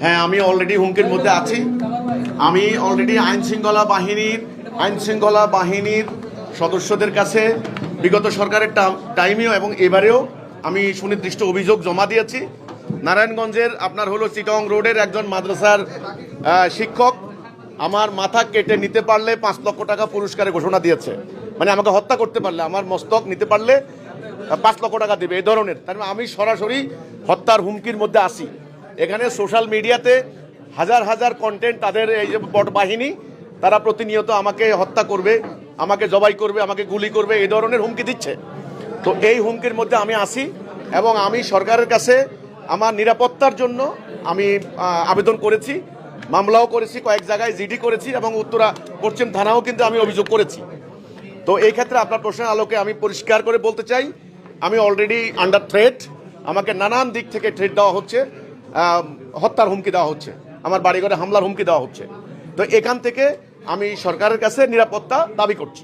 হ্যাঁ, আমি অলরেডি হুমকির মধ্যে আছি। আমি অলরেডি আইন শৃঙ্খলা বাহিনীর সদস্যদের কাছে বিগত সরকারের টাইমেও এবং এবারেও আমি সুনির্দিষ্ট অভিযোগ জমা দিয়েছি। নারায়ণগঞ্জের আপনার হলো চিটং রোডের একজন মাদ্রাসার শিক্ষক আমার মাথা কেটে নিতে পারলে 5 লক্ষ টাকা পুরস্কারের ঘোষণা দিয়েছে। মানে আমাকে হত্যা করতে পারলে, আমার মস্তক নিতে পারলে 5 লক্ষ টাকা দেবে, এই ধরনের। তার মানে আমি সরাসরি হত্যার হুমকির মধ্যে আসি। এখানে সোশ্যাল মিডিয়াতে হাজার হাজার কন্টেন্ট, তাদের এই যে বট বাহিনী, তারা প্রতিনিয়ত আমাকে হত্যা করবে, আমাকে জবাই করবে, আমাকে গুলি করবে, এই ধরনের হুমকি দিচ্ছে। তো এই হুমকির মধ্যে আমি আসি এবং আমি সরকারের কাছে আমার নিরাপত্তার জন্য আমি আবেদন করেছি, মামলাও করেছি, কয়েক জায়গায় জিডি করেছি এবং উত্তরা পশ্চিম থানাও কিন্তু আমি অভিযোগ করেছি। তো এই ক্ষেত্রে আপনার প্রশ্নের আলোকে আমি পরিষ্কার করে বলতে চাই, আমি অলরেডি আন্ডার থ্রেট। আমাকে নানান দিক থেকে থ্রেট দেওয়া হচ্ছে, হত্যার হুমকি দেওয়া হচ্ছে, আমার বাড়িঘরে হামলার হুমকি দেওয়া হচ্ছে। তো এখান থেকে আমি সরকারের কাছে নিরাপত্তা দাবি করছি।